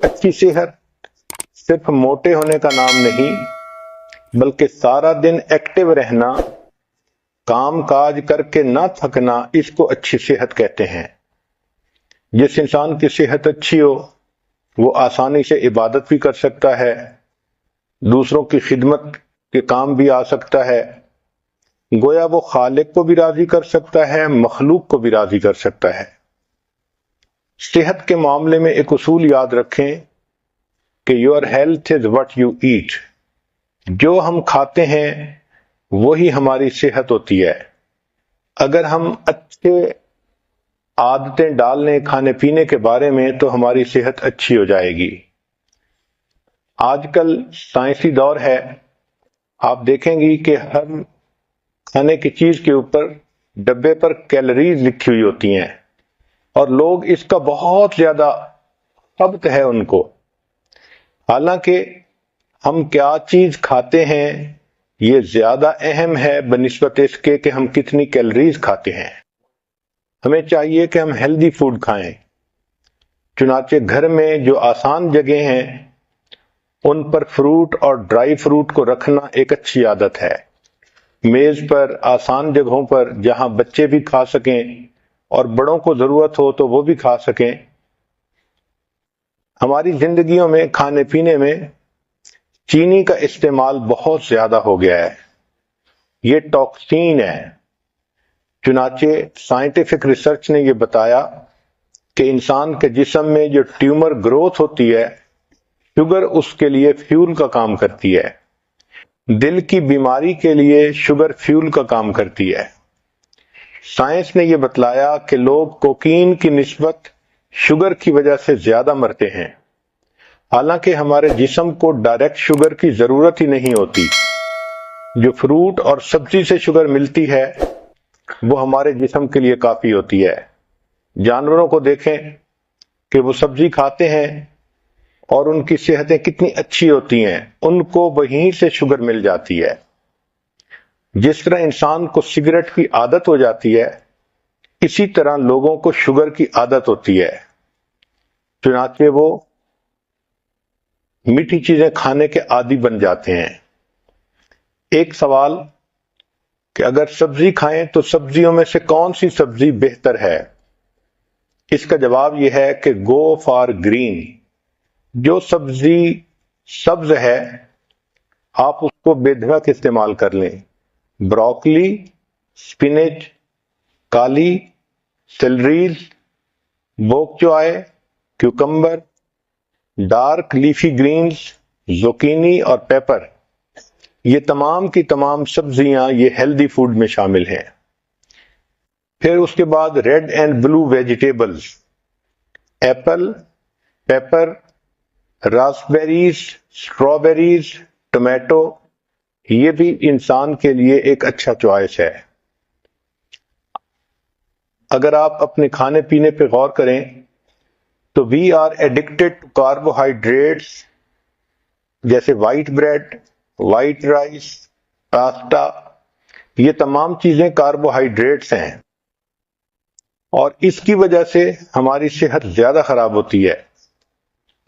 اچھی صحت صرف موٹے ہونے کا نام نہیں، بلکہ سارا دن ایکٹیو رہنا، کام کاج کر کے نہ تھکنا، اس کو اچھی صحت کہتے ہیں۔ جس انسان کی صحت اچھی ہو وہ آسانی سے عبادت بھی کر سکتا ہے، دوسروں کی خدمت کے کام بھی آ سکتا ہے، گویا وہ خالق کو بھی راضی کر سکتا ہے، مخلوق کو بھی راضی کر سکتا ہے۔ صحت کے معاملے میں ایک اصول یاد رکھیں کہ your health is what you eat. جو ہم کھاتے ہیں وہی ہماری صحت ہوتی ہے۔ اگر ہم اچھے عادتیں ڈال لیں کھانے پینے کے بارے میں تو ہماری صحت اچھی ہو جائے گی۔ آج کل سائنسی دور ہے، آپ دیکھیں گی کہ ہر کھانے کی چیز کے اوپر ڈبے پر کیلوریز لکھی ہوئی ہوتی ہیں، اور لوگ اس کا بہت زیادہ ضبط ہے ان کو۔ حالانکہ ہم کیا چیز کھاتے ہیں یہ زیادہ اہم ہے بنسبت اس کے کہ ہم کتنی کیلوریز کھاتے ہیں۔ ہمیں چاہیے کہ ہم ہیلدی فوڈ کھائیں، چنانچہ گھر میں جو آسان جگہیں ہیں ان پر فروٹ اور ڈرائی فروٹ کو رکھنا ایک اچھی عادت ہے۔ میز پر آسان جگہوں پر جہاں بچے بھی کھا سکیں اور بڑوں کو ضرورت ہو تو وہ بھی کھا سکیں۔ ہماری زندگیوں میں کھانے پینے میں چینی کا استعمال بہت زیادہ ہو گیا ہے، یہ ٹاکسین ہے۔ چنانچہ سائنٹیفک ریسرچ نے یہ بتایا کہ انسان کے جسم میں جو ٹیومر گروتھ ہوتی ہے، شوگر اس کے لیے فیول کا کام کرتی ہے۔ دل کی بیماری کے لیے شوگر فیول کا کام کرتی ہے۔ سائنس نے یہ بتلایا کہ لوگ کوکین کی نسبت شوگر کی وجہ سے زیادہ مرتے ہیں، حالانکہ ہمارے جسم کو ڈائریکٹ شوگر کی ضرورت ہی نہیں ہوتی۔ جو فروٹ اور سبزی سے شوگر ملتی ہے وہ ہمارے جسم کے لیے کافی ہوتی ہے۔ جانوروں کو دیکھیں کہ وہ سبزی کھاتے ہیں اور ان کی صحتیں کتنی اچھی ہوتی ہیں، ان کو وہیں سے شوگر مل جاتی ہے۔ جس طرح انسان کو سگریٹ کی عادت ہو جاتی ہے، اسی طرح لوگوں کو شوگر کی عادت ہوتی ہے، چنانچہ وہ میٹھی چیزیں کھانے کے عادی بن جاتے ہیں۔ ایک سوال کہ اگر سبزی کھائیں تو سبزیوں میں سے کون سی سبزی بہتر ہے؟ اس کا جواب یہ ہے کہ گو فار گرین۔ جو سبزی سبز ہے آپ اس کو بے دھڑک استعمال کر لیں۔ بروکلی، سپینچ، کالی، سیلریز، بوک چوائے، کیوکمبر، ڈارک لیفی گرینز، زوکینی اور پیپر، یہ تمام کی تمام سبزیاں یہ ہیلدی فوڈ میں شامل ہیں۔ پھر اس کے بعد red and blue vegetables, apple, pepper, raspberries, strawberries, tomato, یہ بھی انسان کے لیے ایک اچھا چوائس ہے۔ اگر آپ اپنے کھانے پینے پہ غور کریں تو we are addicted to carbohydrates, جیسے white bread, white rice, pasta, یہ تمام چیزیں کاربوہائیڈریٹس ہیں، اور اس کی وجہ سے ہماری صحت زیادہ خراب ہوتی ہے۔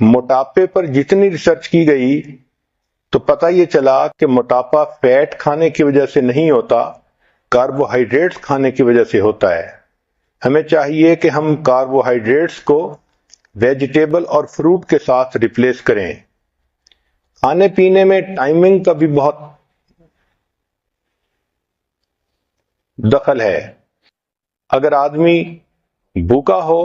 موٹاپے پر جتنی ریسرچ کی گئی تو پتہ یہ چلا کہ موٹاپا فیٹ کھانے کی وجہ سے نہیں ہوتا، کاربوہائیڈریٹس کھانے کی وجہ سے ہوتا ہے۔ ہمیں چاہیے کہ ہم کاربوہائیڈریٹس کو ویجیٹیبل اور فروٹ کے ساتھ ریپلیس کریں۔ کھانے پینے میں ٹائمنگ کا بھی بہت دخل ہے۔ اگر آدمی بھوکا ہو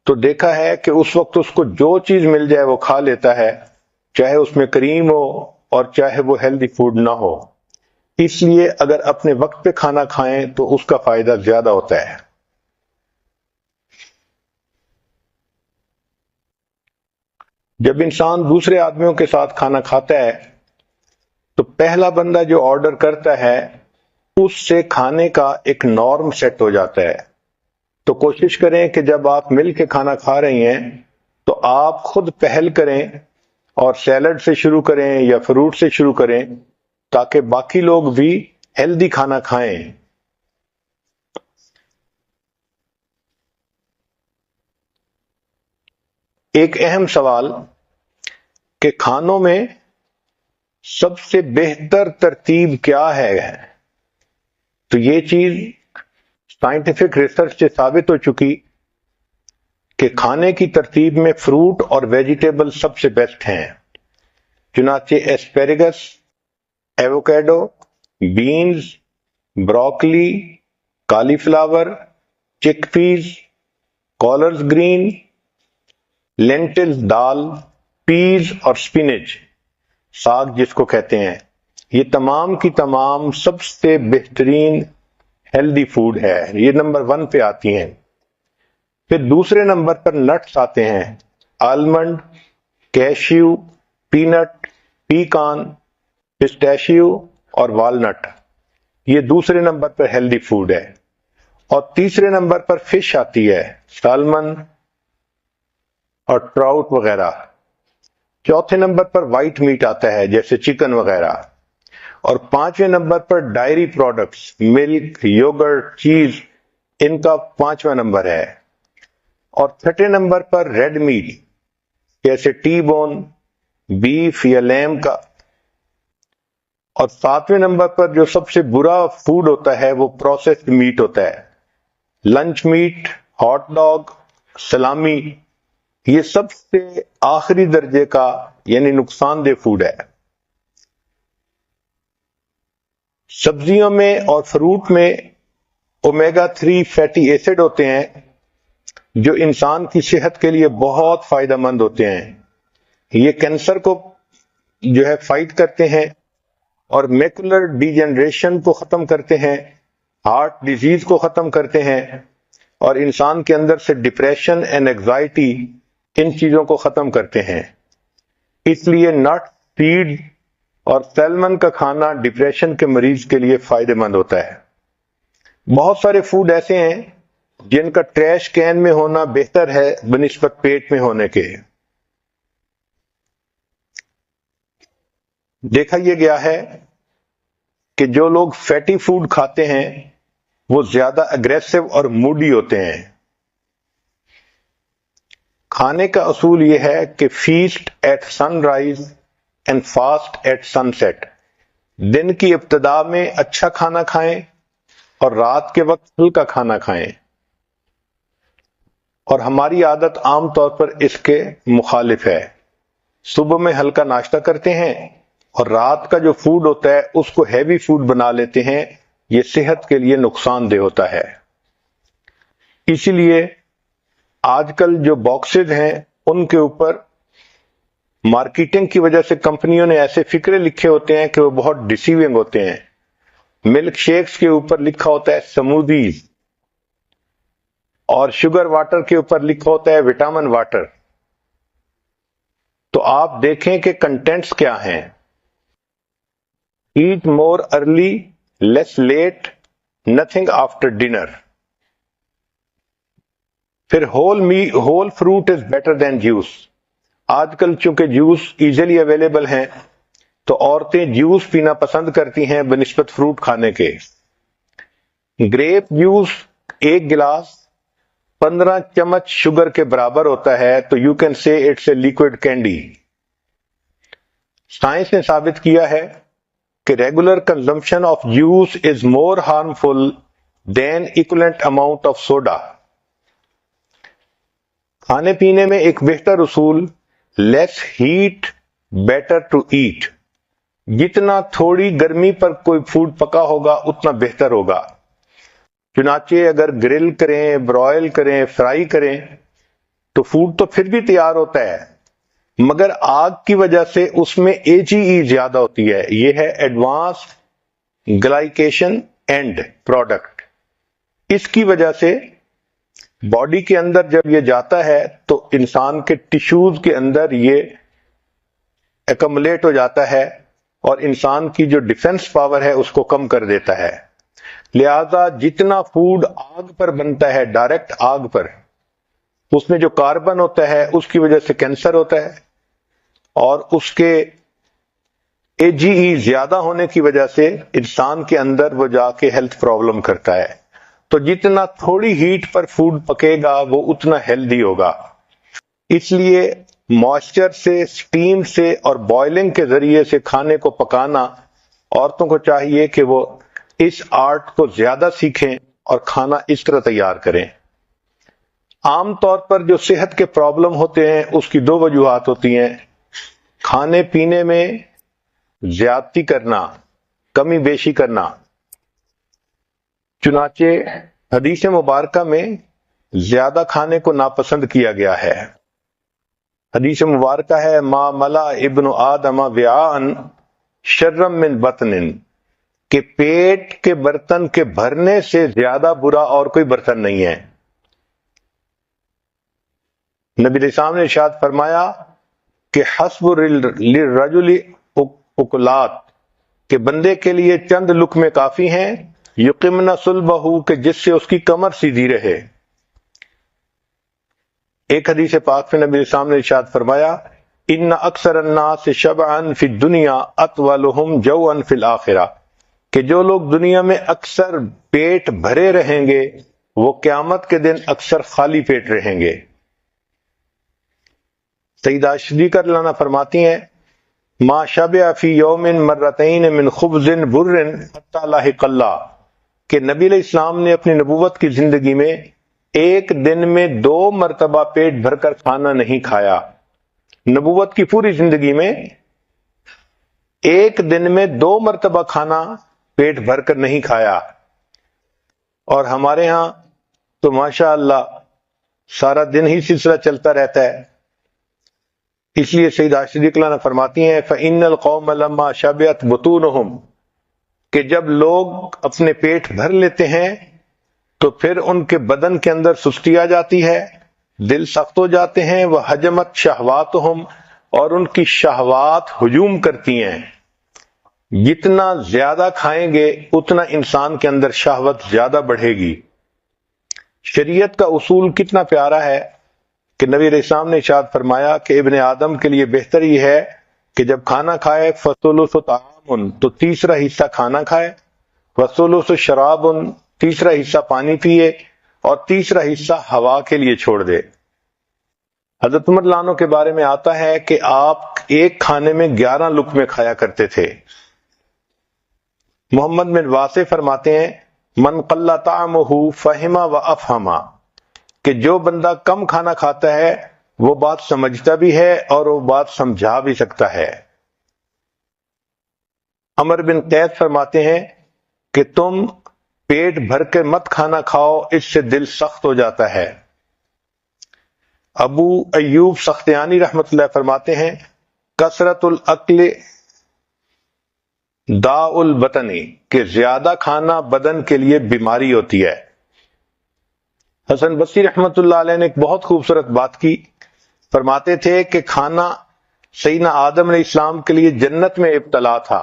تو دیکھا ہے کہ اس وقت اس کو جو چیز مل جائے وہ کھا لیتا ہے، چاہے اس میں کریم ہو اور چاہے وہ ہیلدی فوڈ نہ ہو۔ اس لیے اگر اپنے وقت پہ کھانا کھائیں تو اس کا فائدہ زیادہ ہوتا ہے۔ جب انسان دوسرے آدمیوں کے ساتھ کھانا کھاتا ہے تو پہلا بندہ جو آرڈر کرتا ہے اس سے کھانے کا ایک نارم سیٹ ہو جاتا ہے۔ تو کوشش کریں کہ جب آپ مل کے کھانا کھا رہی ہیں تو آپ خود پہل کریں اور سیلڈ سے شروع کریں یا فروٹ سے شروع کریں تاکہ باقی لوگ بھی ہیلدی کھانا کھائیں۔ ایک اہم سوال کہ کھانوں میں سب سے بہتر ترتیب کیا ہے، تو یہ چیز سائنٹیفک ریسرچ سے ثابت ہو چکی کہ کھانے کی ترتیب میں فروٹ اور ویجیٹیبل سب سے بیسٹ ہیں۔ چنانچہ ایسپیریگس، ایووکیڈو، بینز، بروکلی، کالی فلاور، چک پیز، کالرز گرین، لینٹلز دال، پیز اور سپینچ ساگ جس کو کہتے ہیں، یہ تمام کی تمام سب سے بہترین ہیلدی فوڈ ہے، یہ نمبر 1 پہ آتی ہیں۔ پھر دوسرے نمبر پر نٹس آتے ہیں، آلمنڈ، کیشیو، پینٹ، پیکان، پسٹیشیو اور والنٹ، یہ دوسرے نمبر پر ہیلدی فوڈ ہے۔ اور تیسرے نمبر پر فش آتی ہے، سالمن اور ٹراؤٹ وغیرہ۔ چوتھے نمبر پر وائٹ میٹ آتا ہے جیسے چکن وغیرہ، اور 5ویں نمبر پر ڈائری پروڈکٹس، ملک، یوگرٹ، چیز، ان کا 5واں نمبر ہے۔ اور 6 نمبر پر ریڈ میٹ جیسے ٹی بون، بیف یا لیم کا۔ اور 7ویں نمبر پر جو سب سے برا فوڈ ہوتا ہے وہ پروسیسڈ میٹ ہوتا ہے، لنچ میٹ، ہاٹ ڈاگ، سلامی، یہ سب سے آخری درجے کا یعنی نقصان دہ فوڈ ہے۔ سبزیوں میں اور فروٹ میں اومیگا 3 فیٹی ایسڈ ہوتے ہیں جو انسان کی صحت کے لیے بہت فائدہ مند ہوتے ہیں۔ یہ کینسر کو جو ہے فائٹ کرتے ہیں اور میکولر ڈی جنریشن کو ختم کرتے ہیں، ہارٹ ڈیزیز کو ختم کرتے ہیں، اور انسان کے اندر سے ڈپریشن اینڈ اینگزائٹی، ان چیزوں کو ختم کرتے ہیں۔ اس لیے نٹ، سیڈ اور سیلمن کا کھانا ڈپریشن کے مریض کے لیے فائدہ مند ہوتا ہے۔ بہت سارے فوڈ ایسے ہیں جن کا ٹریش کین میں ہونا بہتر ہے بنسبت پیٹ میں ہونے کے۔ دیکھا یہ گیا ہے کہ جو لوگ فیٹی فوڈ کھاتے ہیں وہ زیادہ اگریسو اور موڈی ہوتے ہیں۔ کھانے کا اصول یہ ہے کہ feast at sunrise and fast at sunset, دن کی ابتدا میں اچھا کھانا کھائیں اور رات کے وقت ہلکا کھانا کھائیں۔ اور ہماری عادت عام طور پر اس کے مخالف ہے، صبح میں ہلکا ناشتہ کرتے ہیں اور رات کا جو فوڈ ہوتا ہے اس کو ہیوی فوڈ بنا لیتے ہیں، یہ صحت کے لیے نقصان دہ ہوتا ہے۔ اسی لیے آج کل جو باکسز ہیں ان کے اوپر مارکیٹنگ کی وجہ سے کمپنیوں نے ایسے فکرے لکھے ہوتے ہیں کہ وہ بہت ڈیسیونگ ہوتے ہیں۔ ملک شیکس کے اوپر لکھا ہوتا ہے سمودیز، اور شوگر واٹر کے اوپر لکھا ہوتا ہے وٹامن واٹر۔ تو آپ دیکھیں کہ کنٹینٹس کیا ہیں۔ Eat more early, less late, nothing after dinner. پھر whole fruit is better than juice. آج کل چونکہ جوس ایزیلی اویلیبل ہیں تو عورتیں جوس پینا پسند کرتی ہیں بنسبت فروٹ کھانے کے۔ گریپ جوس 1 گلاس 15 چمچ شوگر کے برابر ہوتا ہے، تو you can say it's a liquid candy. Science نے ثابت کیا ہے کہ regular consumption of juice is more harmful than equivalent amount of soda. کھانے پینے میں ایک بہتر اصول، less heat better to eat, جتنا تھوڑی گرمی پر کوئی فوڈ پکا ہوگا اتنا بہتر ہوگا۔ چنانچہ اگر گرل کریں، برائل کریں، فرائی کریں تو فوڈ تو پھر بھی تیار ہوتا ہے، مگر آگ کی وجہ سے اس میں AGE زیادہ ہوتی ہے، یہ ہے ایڈوانس گلائکیشن اینڈ پروڈکٹ۔ اس کی وجہ سے باڈی کے اندر جب یہ جاتا ہے تو انسان کے ٹیشوز کے اندر یہ ایکمولیٹ ہو جاتا ہے اور انسان کی جو ڈیفنس پاور ہے اس کو کم کر دیتا ہے۔ لہذا جتنا فوڈ آگ پر بنتا ہے، ڈائریکٹ آگ پر، اس میں جو کاربن ہوتا ہے اس کی وجہ سے کینسر ہوتا ہے، اور اس کے AGE زیادہ ہونے کی وجہ سے انسان کے اندر وہ جا کے ہیلتھ پرابلم کرتا ہے۔ تو جتنا تھوڑی ہیٹ پر فوڈ پکے گا وہ اتنا ہیلدی ہوگا۔ اس لیے موئسچر سے، سٹیم سے اور بوائلنگ کے ذریعے سے کھانے کو پکانا، عورتوں کو چاہیے کہ وہ اس آرٹ کو زیادہ سیکھیں اور کھانا اس طرح تیار کریں۔ عام طور پر جو صحت کے پرابلم ہوتے ہیں اس کی دو وجوہات ہوتی ہیں: کھانے پینے میں زیادتی کرنا، کمی بیشی کرنا۔ چنانچہ حدیث مبارکہ میں زیادہ کھانے کو ناپسند کیا گیا ہے۔ حدیث مبارکہ ہے ما ملا ابن آدم وعاء شرا من بطن، کہ پیٹ کے برتن کے بھرنے سے زیادہ برا اور کوئی برتن نہیں ہے۔ نبی علیہ السلام نے ارشاد فرمایا کہ حسب للرجل اکلات، کہ بندے کے لیے چند لقمے کافی ہیں، یقمن صلبہ، کہ جس سے اس کی کمر سیدھی رہے۔ ایک حدیث پاک میں نبی علیہ السلام نے ارشاد فرمایا ان اکثر الناس شبعا فی الدنیا اطولہم جوعا فی الآخرہ، کہ جو لوگ دنیا میں اکثر پیٹ بھرے رہیں گے وہ قیامت کے دن اکثر خالی پیٹ رہیں گے۔ سیدہ صدیقہ رضی اللہ عنہا فرماتی ہیں ما شبع فی یوم مرتین من خبز بر حتی لاحق اللہ، کہ نبی علیہ السلام نے اپنی نبوت کی زندگی میں ایک دن میں 2 مرتبہ پیٹ بھر کر کھانا نہیں کھایا۔ نبوت کی پوری زندگی میں ایک دن میں 2 مرتبہ کھانا پیٹ بھر کر نہیں کھایا، اور ہمارے ہاں تو ماشاءاللہ سارا دن ہی سلسلہ چلتا رہتا ہے۔ اس لیے سیدہ صدیقہ نے فرماتی ہیں فَإِنَّ الْقَوْمَ لَمَّا شَبِعَتْ بُطُونُهُمْ، کہ جب لوگ اپنے پیٹ بھر لیتے ہیں تو پھر ان کے بدن کے اندر سستی آ جاتی ہے، دل سخت ہو جاتے ہیں، وَحَجَمَتْ شَهْوَاتُهُمْ، اور ان کی شہوات ہجوم کرتی ہیں۔ جتنا زیادہ کھائیں گے اتنا انسان کے اندر شہوت زیادہ بڑھے گی۔ شریعت کا اصول کتنا پیارا ہے کہ نبی علیہ السلام نے ارشاد فرمایا کہ ابن آدم کے لیے بہتر یہ ہے کہ جب کھانا کھائے فَثُلُثُ طَعَامٌ، تو تیسرا حصہ کھانا کھائے، وَثُلُثُ شَرَابٌ، تیسرا حصہ پانی پیے، اور تیسرا حصہ ہوا کے لیے چھوڑ دے۔ حضرت عمر رضی اللہ عنہ کے بارے میں آتا ہے کہ آپ ایک کھانے میں 11 لقمے کھایا کرتے تھے۔ محمد بن واسع فرماتے ہیں من قل طعمہ فہم و افہم، کہ جو بندہ کم کھانا کھاتا ہے وہ بات سمجھتا بھی ہے اور وہ بات سمجھا بھی سکتا ہے۔ عمر بن قیس فرماتے ہیں کہ تم پیٹ بھر کے مت کھانا کھاؤ، اس سے دل سخت ہو جاتا ہے۔ ابو ایوب سختیانی رحمۃ اللہ فرماتے ہیں کثرت الاکل داء البطن، کہ زیادہ کھانا بدن کے لیے بیماری ہوتی ہے۔ حسن بصری رحمۃ اللہ علیہ نے ایک بہت خوبصورت بات کی، فرماتے تھے کہ کھانا سیدنا آدم علیہ السلام کے لیے جنت میں ابتلا تھا،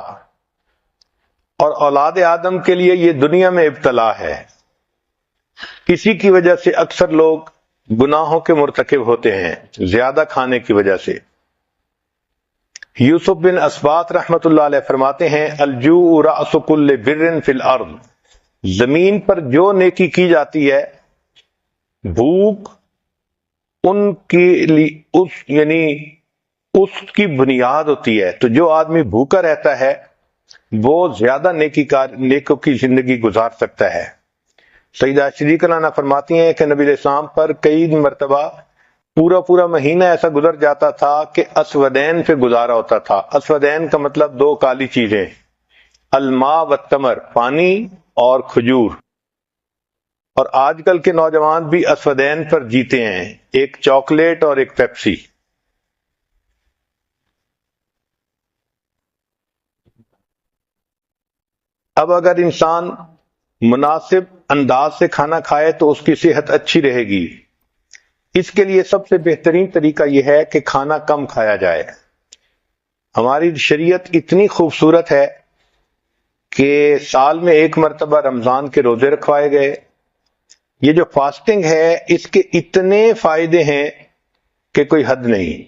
اور اولاد آدم کے لیے یہ دنیا میں ابتلا ہے۔ کسی کی وجہ سے اکثر لوگ گناہوں کے مرتکب ہوتے ہیں، زیادہ کھانے کی وجہ سے۔ یوسف بن اسبات رحمت اللہ علیہ فرماتے ہیں الجوع رأس کل بر فی الارض، زمین پر جو نیکی کی جاتی ہے بھوک ان کی اس کی بنیاد ہوتی ہے۔ تو جو آدمی بھوکا رہتا ہے وہ زیادہ نیکوں کی زندگی گزار سکتا ہے۔ سیدہ صدیقہ رضی اللہ عنہا فرماتی ہیں کہ نبی علیہ السلام پر کئی مرتبہ پورا مہینہ ایسا گزر جاتا تھا کہ اسودین پہ گزارا ہوتا تھا۔ اسودین کا مطلب 2 کالی چیزیں، الماء والتمر، پانی اور کھجور۔ اور آج کل کے نوجوان بھی اسودین پر جیتے ہیں، ایک چاکلیٹ اور ایک پیپسی۔ اب اگر انسان مناسب انداز سے کھانا کھائے تو اس کی صحت اچھی رہے گی۔ اس کے لیے سب سے بہترین طریقہ یہ ہے کہ کھانا کم کھایا جائے۔ ہماری شریعت اتنی خوبصورت ہے کہ سال میں 1 مرتبہ رمضان کے روزے رکھوائے گئے۔ یہ جو فاسٹنگ ہے اس کے اتنے فائدے ہیں کہ کوئی حد نہیں۔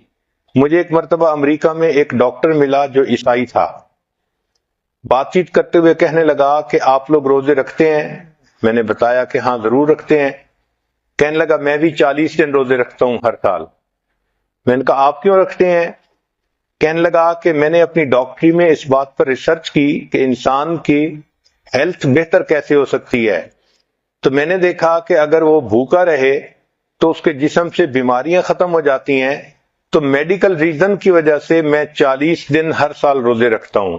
مجھے ایک مرتبہ امریکہ میں ایک ڈاکٹر ملا جو عیسائی تھا، بات چیت کرتے ہوئے کہنے لگا کہ آپ لوگ روزے رکھتے ہیں؟ میں نے بتایا کہ ہاں ضرور رکھتے ہیں۔ کہنے لگا میں بھی 40 دن روزے رکھتا ہوں ہر سال۔ میں نے کہا آپ کیوں رکھتے ہیں؟ کہنے لگا کہ میں نے اپنی ڈاکٹری میں اس بات پر ریسرچ کی کہ انسان کی ہیلتھ بہتر کیسے ہو سکتی ہے، تو میں نے دیکھا کہ اگر وہ بھوکا رہے تو اس کے جسم سے بیماریاں ختم ہو جاتی ہیں، تو میڈیکل ریزن کی وجہ سے میں 40 دن ہر سال روزے رکھتا ہوں۔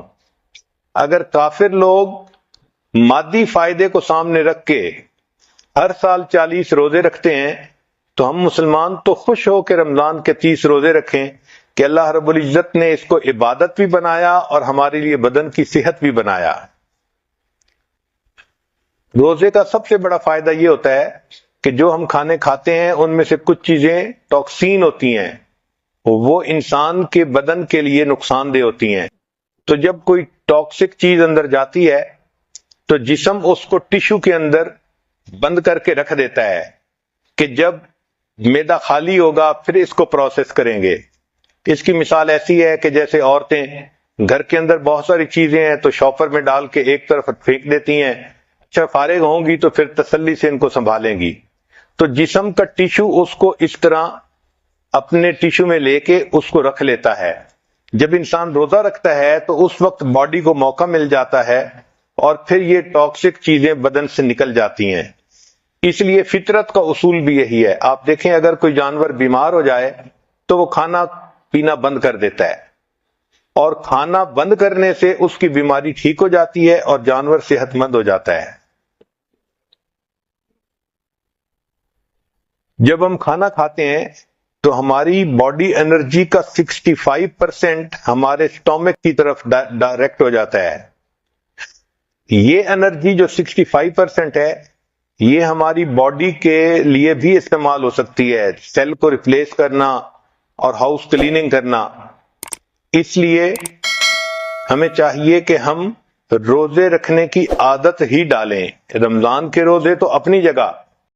اگر کافر لوگ مادی فائدے کو سامنے رکھ کے ہر سال 40 روزے رکھتے ہیں، تو ہم مسلمان تو خوش ہو کے رمضان کے 30 روزے رکھیں کہ اللہ رب العزت نے اس کو عبادت بھی بنایا اور ہمارے لیے بدن کی صحت بھی بنایا۔ روزے کا سب سے بڑا فائدہ یہ ہوتا ہے کہ جو ہم کھانے کھاتے ہیں ان میں سے کچھ چیزیں ٹاکسین ہوتی ہیں، وہ انسان کے بدن کے لیے نقصان دہ ہوتی ہیں۔ تو جب کوئی ٹاکسک چیز اندر جاتی ہے تو جسم اس کو ٹشو کے اندر بند کر کے رکھ دیتا ہے کہ جب معدہ خالی ہوگا پھر اس کو پروسیس کریں گے۔ اس کی مثال ایسی ہے کہ جیسے عورتیں گھر کے اندر بہت ساری چیزیں ہیں تو شاپر میں ڈال کے ایک طرف پھینک دیتی ہیں، اچھا فارغ ہوں گی تو پھر تسلی سے ان کو سنبھالیں گی۔ تو جسم کا ٹشو اس کو اس طرح اپنے ٹشو میں لے کے اس کو رکھ لیتا ہے۔ جب انسان روزہ رکھتا ہے تو اس وقت باڈی کو موقع مل جاتا ہے اور پھر یہ ٹاکسک چیزیں بدن سے نکل جاتی ہیں۔ اس لیے فطرت کا اصول بھی یہی ہے۔ آپ دیکھیں اگر کوئی جانور بیمار ہو جائے تو وہ کھانا پینا بند کر دیتا ہے، اور کھانا بند کرنے سے اس کی بیماری ٹھیک ہو جاتی ہے اور جانور صحت مند ہو جاتا ہے۔ جب ہم کھانا کھاتے ہیں تو ہماری باڈی انرجی کا 65% ہمارے سٹومک کی طرف ڈائریکٹ ہو جاتا ہے۔ یہ انرجی جو 65% ہے یہ ہماری باڈی کے لیے بھی استعمال ہو سکتی ہے، سیل کو ریپلیس کرنا اور ہاؤس کلیننگ کرنا۔ اس لیے ہمیں چاہیے کہ ہم روزے رکھنے کی عادت ہی ڈالیں۔ رمضان کے روزے تو اپنی جگہ،